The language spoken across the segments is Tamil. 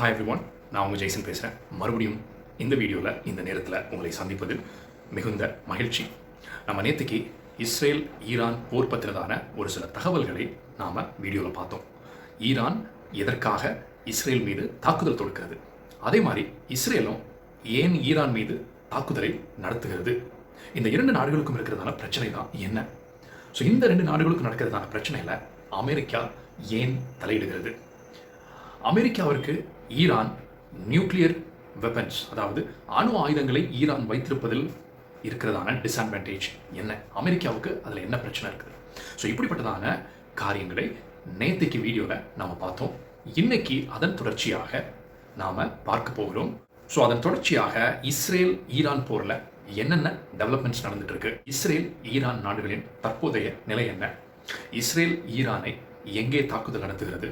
ஹாய் எவ்ரிஒன், நான் உங்கள் ஜெய்சன் பேசுகிறேன். மறுபடியும் இந்த வீடியோவில் இந்த நேரத்தில் உங்களை சந்திப்பதில் மிகுந்த மகிழ்ச்சி. நம்ம நேற்றுக்கு இஸ்ரேல் ஈரான் போர் பற்றினதான ஒரு சில தகவல்களை நாம் வீடியோவில் பார்த்தோம். ஈரான் எதற்காக இஸ்ரேல் மீது தாக்குதல் தொடுக்கிறது, அதே மாதிரி இஸ்ரேலும் ஏன் ஈரான் மீது தாக்குதலை நடத்துகிறது, இந்த இரண்டு நாடுகளுக்கும் இருக்கிறதான பிரச்சனை தான் என்ன. ஸோ இந்த ரெண்டு நாடுகளுக்கும் நடக்கிறதான பிரச்சனையில் அமெரிக்கா ஏன் தலையிடுகிறது, அமெரிக்காவிற்கு ஈரான் நியூக்ளியர் வெப்பன்ஸ், அதாவது அணு ஆயுதங்களை ஈரான் வைத்திருப்பதில் இருக்கிறதான டிஸ்அட்வான்டேஜ் என்ன, அமெரிக்காவுக்கு அதில் என்ன பிரச்சனை இருக்குது. ஸோ இப்படிப்பட்டதான காரியங்களை நேற்றுக்கு வீடியோவில் நாம் பார்த்தோம். இன்னைக்கு அதன் தொடர்ச்சியாக நாம் பார்க்க போகிறோம். ஸோ அதன் தொடர்ச்சியாக இஸ்ரேல் ஈரான் போரில் என்னென்ன டெவலப்மெண்ட்ஸ் நடந்துட்டு இருக்கு, இஸ்ரேல் ஈரான் நாடுகளின் தற்போதைய நிலை என்ன, இஸ்ரேல் ஈரானை எங்கே தாக்குதல் நடத்துகிறது,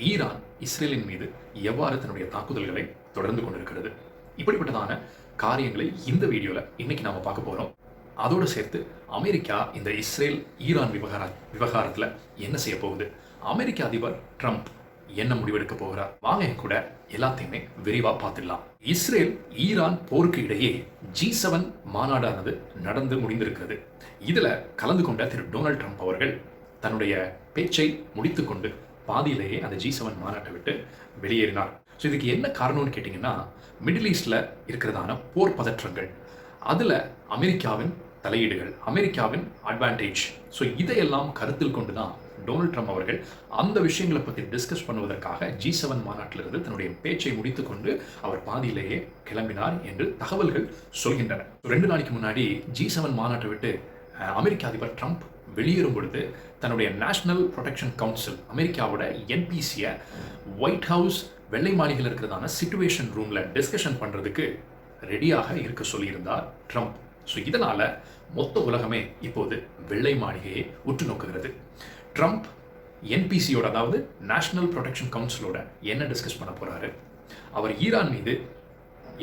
ஈரான் இஸ்ரேலின் மீது எவ்வாறு தன்னுடைய தாக்குதல்களை தொடர்ந்து கொண்டிருக்கிறது, இப்படிப்பட்டதான காரியங்களை இந்த வீடியோவில் இன்னைக்கு நாம பார்க்க போறோம். அதோடு சேர்த்து அமெரிக்கா இந்த இஸ்ரேல் ஈரான் விவகாரத்தில் என்ன செய்ய போகுது, அமெரிக்க அதிபர் ட்ரம்ப் என்ன முடிவெடுக்க போகிறார், வாங்க என் கூட எல்லாத்தையுமே விரிவா பார்த்துடலாம். இஸ்ரேல் ஈரான் போருக்கு இடையே G7 மாநாடானது நடந்து முடிந்திருக்கிறது. இதுல கலந்து கொண்ட திரு டொனால்ட் ட்ரம்ப் அவர்கள் தன்னுடைய பேச்சை முடித்துக்கொண்டு பாதியிலேயே அந்த G7 மாநாட்டை விட்டு வெளியேறினார். ஸோ இதுக்கு என்ன காரணம்னு கேட்டிங்கன்னா, மிடில் ஈஸ்டில் இருக்கிறதான போர் பதற்றங்கள், அதில் அமெரிக்காவின் தலையீடுகள், அமெரிக்காவின் அட்வான்டேஜ். ஸோ இதையெல்லாம் கருத்தில் கொண்டு தான் டொனால்ட் ட்ரம்ப் அவர்கள் அந்த விஷயங்களை பற்றி டிஸ்கஸ் பண்ணுவதற்காக G7 மாநாட்டிலிருந்து தன்னுடைய பேச்சை முடித்துக்கொண்டு அவர் பாதியிலேயே கிளம்பினார் என்று தகவல்கள் சொல்கின்றன. 2 நாளைக்கு முன்னாடி G7 மாநாட்டை விட்டு அமெரிக்க அதிபர் ட்ரம்ப் வெளியேறும் பொழுது தன்னுடைய நேஷனல் ப்ரொடெக்ஷன் கவுன்சில், அமெரிக்காவோட என்பிசியை ஒயிட் ஹவுஸ் வெள்ளை மாளிகையில் இருக்கிறதான சிச்சுவேஷன் ரூமில் டிஸ்கஷன் பண்ணுறதுக்கு ரெடியாக இருக்க சொல்லியிருந்தார் ட்ரம்ப். ஸோ இதனால் மொத்த உலகமே இப்போது வெள்ளை மாளிகையை உற்று நோக்குகிறது. ட்ரம்ப் என்பிசியோட, அதாவது நேஷனல் ப்ரொடெக்ஷன் கவுன்சிலோட என்ன டிஸ்கஸ் பண்ண போகிறாரு, அவர் ஈரான் மீது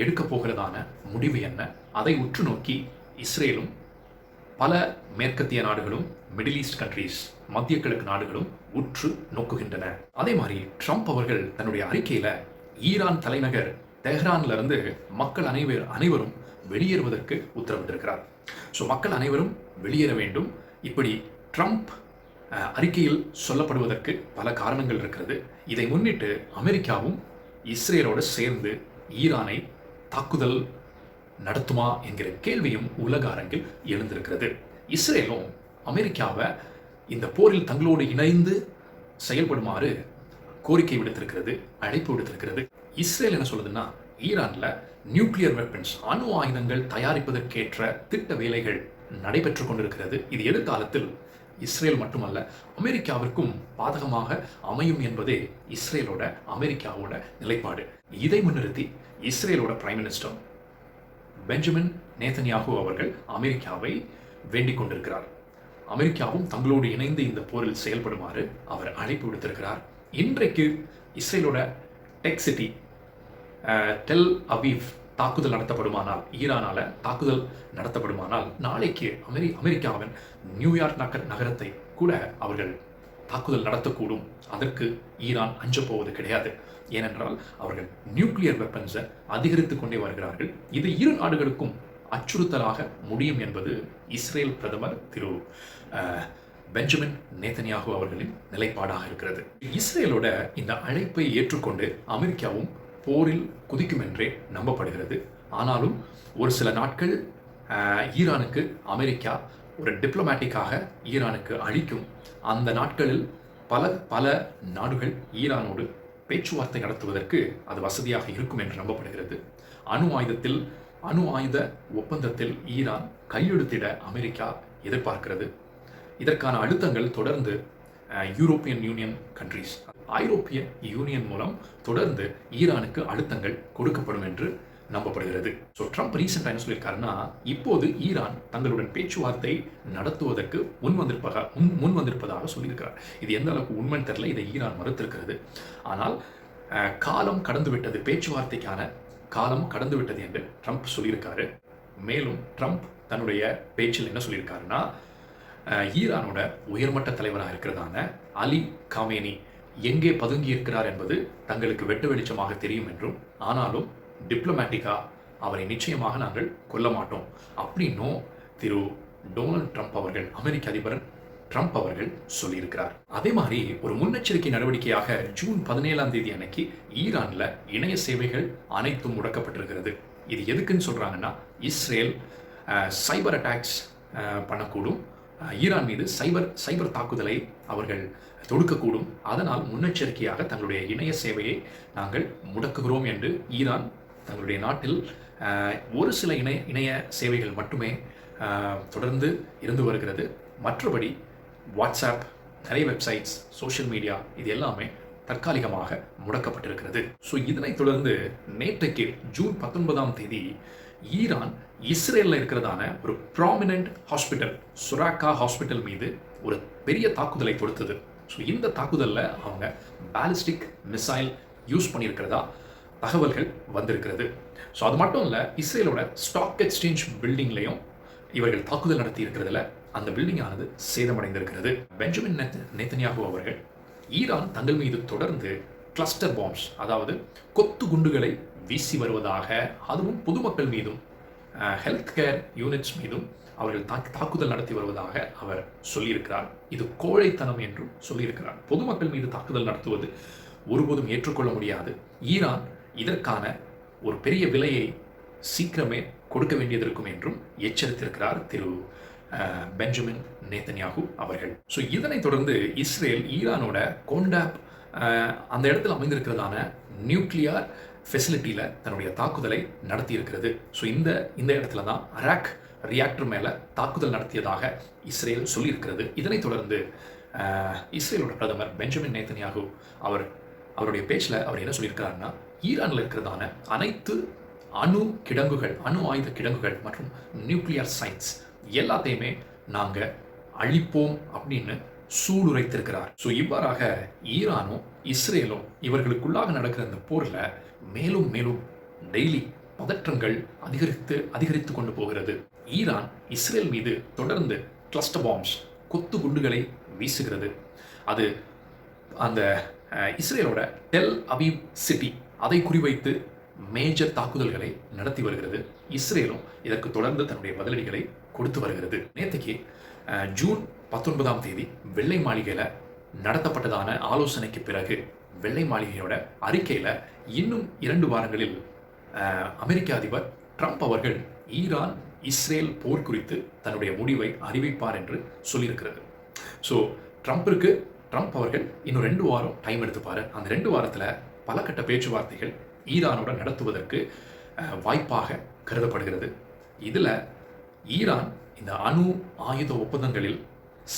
எடுக்க போகிறதான முடிவு என்ன, அதை உற்று நோக்கி இஸ்ரேலும் பல மேற்கத்திய நாடுகளும், மிடில் ஈஸ்ட் கண்ட்ரீஸ், மத்திய கிழக்கு நாடுகளும் உற்று நோக்குகின்றன. அதே மாதிரி ட்ரம்ப் அவர்கள் தன்னுடைய அறிக்கையில் ஈரான் தலைநகர் தெஹ்ரான்ல இருந்து மக்கள் அனைவரும் வெளியேறுவதற்கு உத்தரவிட்டிருக்கிறார். ஸோ மக்கள் அனைவரும் வெளியேற வேண்டும். இப்படி ட்ரம்ப் அறிக்கையில் சொல்லப்படுவதற்கு பல காரணங்கள் இருக்கிறது. இதை முன்னிட்டு அமெரிக்காவும் இஸ்ரேலோடு சேர்ந்து ஈரானை தாக்குதல் நடத்துமா என்கிற கேள்வியும் உலக அரங்கில் எழுந்திருக்கிறது. இஸ்ரேலும் அமெரிக்காவை இந்த போரில் தங்களோடு இணைந்து செயல்படுமாறு கோரிக்கை விடுத்திருக்கிறது, அழைப்பு விடுத்திருக்கிறது. இஸ்ரேல் என்ன சொல்லுதுன்னா, ஈரான்ல நியூக்ளியர் வெப்பன்ஸ், அணு ஆயுதங்கள் தயாரிப்பதற்கேற்ற திட்ட வேலைகள் நடைபெற்று கொண்டிருக்கிறது. இது எதிர்காலத்தில் இஸ்ரேல் மட்டுமல்ல அமெரிக்காவிற்கும் பாதகமாக அமையும் என்பதே இஸ்ரேலோட, அமெரிக்காவோட நிலைப்பாடு. இதை முன்னிறுத்தி இஸ்ரேலோட பிரைம் மினிஸ்டர் பெஞ்சமின் நேதன்யாகு அவர்கள் அமெரிக்காவை வேண்டிக் கொண்டிருக்கிறார். அமெரிக்காவும் தங்களோடு இணைந்து இந்த போரில் செயல்படுமாறு அவர் அழைப்பு விடுத்திருக்கிறார். இன்றைக்கு இஸ்ரேலோட டெக் சிட்டி டெல் அவீவ் தாக்குதல் நடத்தப்படுமானால், ஈரானால தாக்குதல் நடத்தப்படுமானால், நாளைக்கு அமெரிக்காவின் நியூயார்க் நகரத்தை கூட அவர்கள் தாக்குதல் நடத்தக்கூடும். அதற்கு ஈரான் அஞ்சப் போவது கிடையாது. ஏனென்றால் அவர்கள் நியூக்ளியர் வெப்பன்ஸை அதிகரித்துக் கொண்டே வருகிறார்கள். இது இரு நாடுகளுக்கும் அச்சுறுத்தலாக முடியும் என்பது இஸ்ரேல் பிரதமர் திரு பெஞ்சமின் நேதன்யாகு அவர்களின் நிலைப்பாடாக இருக்கிறது. இஸ்ரேலோட இந்த அழைப்பை ஏற்றுக்கொண்டு அமெரிக்காவும் போரில் குதிக்கும் என்றே நம்பப்படுகிறது. ஆனாலும் ஒரு சில நாட்கள் ஈரானுக்கு அமெரிக்கா ஒரு டிப்ளமேட்டிக்காக ஈரானுக்கு அளிக்கும். அந்த நாட்களில் பல நாடுகள் ஈரானோடு பேச்சுவார்த்தை நடத்துவதற்கு அது வசதியாக இருக்கும் என்று நம்பப்படுகிறது. அணு ஆயுத ஒப்பந்தத்தில் ஈரான் கையெழுத்திட அமெரிக்கா எதிர்பார்க்கிறது. இதற்கான அழுத்தங்கள் தொடர்ந்து யூரோப்பியன் யூனியன் கண்ட்ரீஸ், ஐரோப்பிய யூனியன் மூலம் தொடர்ந்து ஈரானுக்கு அழுத்தங்கள் கொடுக்கப்படும் என்று நம்பப்படுகிறது. ஸோ ட்ரம்ப் ரீசெண்டாக என்ன சொல்லியிருக்காருன்னா, இப்போது ஈரான் தங்களுடன் பேச்சுவார்த்தை நடத்துவதற்கு முன் வந்திருப்பதாக சொல்லியிருக்கிறார். இது எந்த அளவுக்கு உண்மைன்னு தெரியல, இதை ஈரான் மறுத்திருக்கிறது. ஆனால் காலம் கடந்துவிட்டது, பேச்சுவார்த்தைக்கான காலம் கடந்துவிட்டது என்று ட்ரம்ப் சொல்லியிருக்காரு. மேலும் ட்ரம்ப் தன்னுடைய பேச்சில் என்ன சொல்லியிருக்காருன்னா, ஈரானோட உயர்மட்ட தலைவராக இருக்கிறதான அலி காமேனி எங்கே பதுங்கி இருக்கிறார் என்பது தங்களுக்கு வெட்ட வெளிச்சமாக தெரியும் என்றும், ஆனாலும் டிப்ளமேட்டிக்கா அவரை நிச்சயமாக நாங்கள் கொல்ல மாட்டோம் அப்படின்னும் திரு டொனால்ட் ட்ரம்ப் அவர்கள், அமெரிக்க அதிபர் ட்ரம்ப் அவர்கள் சொல்லியிருக்கிறார். அதே மாதிரி ஒரு முன்னெச்சரிக்கை நடவடிக்கையாக ஜூன் 17ஆம் தேதி அன்னைக்கு ஈரான்ல இணைய சேவைகள் அனைத்தும் முடக்கப்பட்டிருக்கிறது. இது எதுக்குன்னு சொல்றாங்கன்னா, இஸ்ரேல் சைபர் அட்டாக்ஸ் பண்ணக்கூடும், ஈரான் மீது சைபர் தாக்குதலை அவர்கள் தொடுக்கக்கூடும், அதனால் முன்னெச்சரிக்கையாக தங்களுடைய இணைய சேவையை நாங்கள் முடக்குகிறோம் என்று ஈரான் தங்களுடைய நாட்டில் ஒரு சில இணைய சேவைகள் மட்டுமே தொடர்ந்து இருந்து வருகிறது. மற்றபடி வாட்ஸ்அப், நிறைய வெப்சைட்ஸ், சோஷியல் மீடியா இது எல்லாமே தற்காலிகமாக முடக்கப்பட்டிருக்கிறது. ஸோ இதனைத் தொடர்ந்து நேற்றைக்கு ஜூன் 19ஆம் தேதி ஈரான் இஸ்ரேலில் இருக்கிறதான ஒரு ப்ராமினன்ட் ஹாஸ்பிட்டல், சுராக்கா ஹாஸ்பிட்டல் மீது ஒரு பெரிய தாக்குதலை தொடுத்தது. ஸோ இந்த தாக்குதலில் அவங்க பாலிஸ்டிக் மிசைல் யூஸ் பண்ணியிருக்கிறதா தகவல்கள் வந்திருக்கிறது. ஸோ அது மட்டும் இல்லை, இஸ்ரேலோட ஸ்டாக் எக்ஸ்சேஞ்ச் பில்டிங்லையும் இவர்கள் தாக்குதல் நடத்தி இருக்கிறதுல அந்த பில்டிங் ஆனது சேதமடைந்திருக்கிறது. பெஞ்சமின் நேத்தன்யாகு அவர்கள் ஈரான் தங்கள் மீது தொடர்ந்து கிளஸ்டர் பாம்ஸ், அதாவது கொத்து குண்டுகளை வீசி வருவதாக, அதுவும் பொதுமக்கள் மீதும் ஹெல்த் கேர் யூனிட்ஸ் மீதும் அவர்கள் தாக்குதல் நடத்தி வருவதாக அவர் சொல்லியிருக்கிறார். இது கோழைத்தனம் என்றும் சொல்லியிருக்கிறார். பொதுமக்கள் மீது தாக்குதல் நடத்துவது ஒருபோதும் ஏற்றுக்கொள்ள முடியாது. ஈரான் இதற்கான ஒரு பெரிய விலையை சீக்கிரமே கொடுக்க வேண்டியது இருக்கும் என்றும் எச்சரித்திருக்கிறார் திரு பெஞ்சமின் நேத்தன்யாகு அவர்கள். ஸோ இதனைத் தொடர்ந்து இஸ்ரேல் ஈரானோட கோண்டாப் அந்த இடத்துல அமைந்திருக்கிறதான நியூக்ளியர் ஃபெசிலிட்டியில் தன்னுடைய தாக்குதலை நடத்தி இருக்கிறது. ஸோ இந்த இடத்துல தான் அராக் ரியாக்டர் மேலே தாக்குதல் நடத்தியதாக இஸ்ரேல் சொல்லியிருக்கிறது. இதனைத் தொடர்ந்து இஸ்ரேலோட பிரதமர் பெஞ்சமின் நேத்தன்யாகு அவருடைய பேச்சில் அவர் என்ன சொல்லியிருக்கிறாருன்னா, ஈரானில் இருக்கிறதான அனைத்து அணு கிடங்குகள், அணு ஆயுத கிடங்குகள் மற்றும் நியூக்ளியர் சைட்ஸ் எல்லாத்தையுமே நாங்கள் அழிப்போம் அப்படின்னு சூளுரைத்திருக்கிறார். ஸோ இவ்வாறாக ஈரானும் இஸ்ரேலும் இவர்களுக்குள்ளாக நடக்கிற அந்த போரில் மேலும் மேலும் டெய்லி பதற்றங்கள் அதிகரித்து கொண்டு போகிறது. ஈரான் இஸ்ரேல் மீது தொடர்ந்து கிளஸ்டர் பாம்ஸ், கொத்து குண்டுகளை வீசுகிறது. அது அந்த இஸ்ரேலோட டெல் அபீவ் சிட்டி அதை குறிவைத்து மேஜர் தாக்குதல்களை நடத்தி வருகிறது. இஸ்ரேலும் இதற்கு தொடர்ந்து தன்னுடைய பதிலடிகளை கொடுத்து வருகிறது. நேற்றுக்கு ஜூன் 19ஆம் தேதி வெள்ளை மாளிகையில் நடத்தப்பட்டதான ஆலோசனைக்கு பிறகு வெள்ளை மாளிகையோட அறிக்கையில் இன்னும் 2 வாரங்களில் அமெரிக்க அதிபர் ட்ரம்ப் அவர்கள் ஈரான் இஸ்ரேல் போர் குறித்து தன்னுடைய முடிவை அறிவிப்பார் என்று சொல்லியிருக்கிறது. ஸோ ட்ரம்ப் அவர்கள் இன்னும் 2 வாரம் டைம் எடுத்துப்பார். அந்த 2 வாரத்தில் பல கட்ட பேச்சுவார்த்தைகள் ஈரானோட நடத்துவதற்கு வாய்ப்பாக கருதப்படுகிறது. இதில் ஈரான் இந்த அணு ஆயுத ஒப்பந்தங்களில்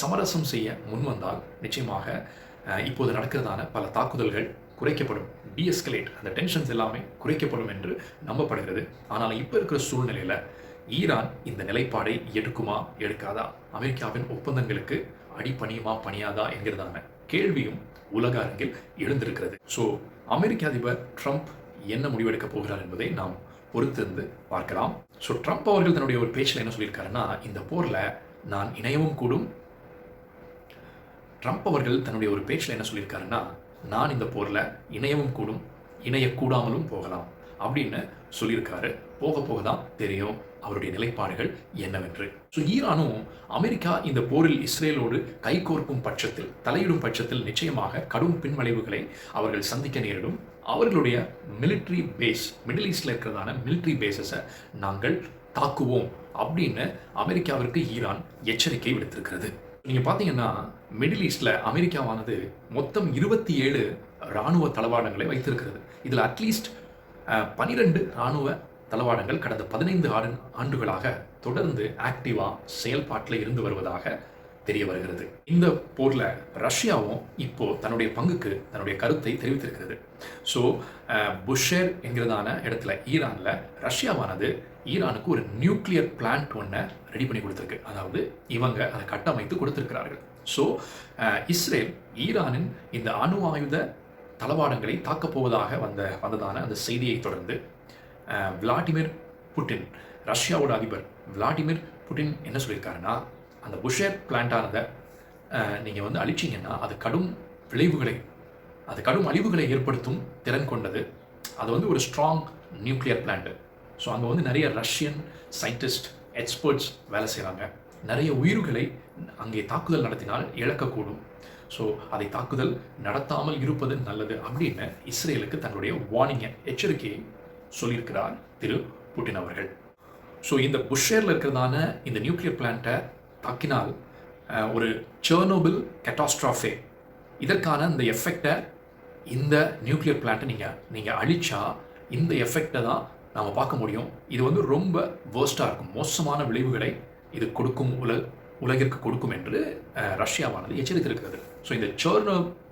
சமரசம் செய்ய முன்வந்தால் நிச்சயமாக இப்போது நடக்கிறதான பல தாக்குதல்கள் குறைக்கப்படும், டீஎஸ்கலேட், அந்த டென்ஷன்ஸ் எல்லாமே குறைக்கப்படும் என்று நம்பப்படுகிறது. ஆனால் இப்போ இருக்கிற சூழ்நிலையில் ஈரான் இந்த நிலைப்பாடை எடுக்குமா எடுக்காதா, அமெரிக்காவின் ஒப்பந்தங்களுக்கு அடிபணியுமா பணியாதா என்கிறதான கேள்வியும் உலக அரங்கில் எழுந்திருக்கிறது. ஸோ அமெரிக்க அதிபர் ட்ரம்ப் என்ன முடிவெடுக்க போகிறார் என்பதை நாம் பொறுத்திருந்து பார்க்கலாம். ஸோ ட்ரம்ப் அவர்கள் தன்னுடைய ஒரு பேச்சில் என்ன சொல்லியிருக்காருன்னா, இந்த போரில் நான் இணையவும் கூடும். ட்ரம்ப் அவர்கள் தன்னுடைய ஒரு பேச்சில் என்ன சொல்லியிருக்காருன்னா, நான் இந்த போரில் இணையவும் கூடும், இணையக்கூடாமலும் போகலாம் அப்படின்னு சொல்லியிருக்காரு. போக போக தான் தெரியும் அவருடைய நிலைப்பாடுகள் என்னவென்று. ஸோ ஈரானும் அமெரிக்கா இந்த போரில் இஸ்ரேலோடு கைகோர்க்கும் பட்சத்தில், தலையிடும் பட்சத்தில் நிச்சயமாக கடும் பின்விளைவுகளை அவர்கள் சந்திக்க நேரிடும். அவர்களுடைய மிலிட்ரி பேஸ், மிடில் ஈஸ்டில் இருக்கிறதான மிலிட்ரி பேஸஸை நாங்கள் தாக்குவோம் அப்படின்னு அமெரிக்காவிற்கு ஈரான் எச்சரிக்கை விடுத்திருக்கிறது. நீங்கள் பார்த்தீங்கன்னா மிடில் ஈஸ்டில் அமெரிக்காவானது மொத்தம் 27 இராணுவ தளவாடங்களை வைத்திருக்கிறது. இதில் அட்லீஸ்ட் 12 இராணுவ தளவாடங்கள் கடந்த 15 ஆண்டுகளாக தொடர்ந்து ஆக்டிவாக செயல்பாட்டில் இருந்து வருவதாக தெரிய வருகிறது. இந்த போரில் ரஷ்யாவும் இப்போ தன்னுடைய பங்குக்கு தன்னுடைய கருத்தை தெரிவித்திருக்கிறது. ஸோ புஷேர் என்கிறதான இடத்துல ஈரானில் ரஷ்யாவானது ஈரானுக்கு ஒரு நியூக்ளியர் பிளான்ட் ஒன்றை ரெடி பண்ணி கொடுத்துருக்கு. அதாவது இவங்க அதை கட்டமைத்து கொடுத்திருக்கிறார்கள். ஸோ இஸ்ரேல் ஈரானின் இந்த அணு ஆயுத தளவாடங்களை தாக்கப் போவதாக வந்ததான அந்த செய்தியை தொடர்ந்து விளாடிமிர் புட்டின், ரஷ்யாவோட அதிபர் விளாடிமிர் புட்டின் என்ன சொல்லியிருக்காருன்னா, அந்த புஷேர் பிளான்ட்டானதை நீங்கள் அழிச்சிங்கன்னா அது கடும் விளைவுகளை அது கடும் அழிவுகளை ஏற்படுத்தும் திறன் கொண்டது. அது வந்து ஒரு ஸ்ட்ராங் நியூக்ளியர் பிளான்ட். ஸோ அங்கே வந்து நிறைய ரஷ்யன் சயின்டிஸ்ட் எக்ஸ்பர்ட்ஸ் வேலை செய்கிறாங்க. நிறைய உயிர்களை அங்கே தாக்குதல் நடத்தினால் இழக்கக்கூடும். ஸோ அதை தாக்குதல் நடத்தாமல் இருப்பது நல்லது அப்படின்னு இஸ்ரேலுக்கு தங்களுடைய வார்னிங்கை, எச்சரிக்கையை சொல்லியிருக்கிறார் திரு புட்டின் அவர்கள். ஸோ இந்த புஷேரில் இருக்கிறதான இந்த நியூக்ளியர் பிளான்ட்டை தாக்கினால் ஒரு செர்னோபில் கேட்டாஸ்ட்ராஃபே, இதற்கான இந்த எஃபெக்டை, இந்த நியூக்ளியர் பிளான்ட்டை நீங்கள் அழிச்சா இந்த எஃபெக்டை தான் நாம் பார்க்க முடியும். இது வந்து ரொம்ப வேர்ஸ்டாக இருக்கும், மோசமான விளைவுகளை இது கொடுக்கும், உலகிற்கு கொடுக்கும் என்று ரஷ்யாவானது எச்சரித்திருக்கிறது. ஸோ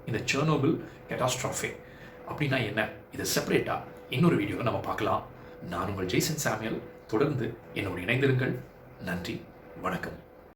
இந்த செர்னோபில் கேட்டாஸ்ட்ராஃபே அப்படின்னா என்ன, இது செப்பரேட்டாக இன்னொரு வீடியோவில் நம்ம பார்க்கலாம். நான் உங்கள் ஜெய்சன் சாமுவேல். தொடர்ந்து என்னோடு இணைந்திருங்கள். நன்றி, வணக்கம்.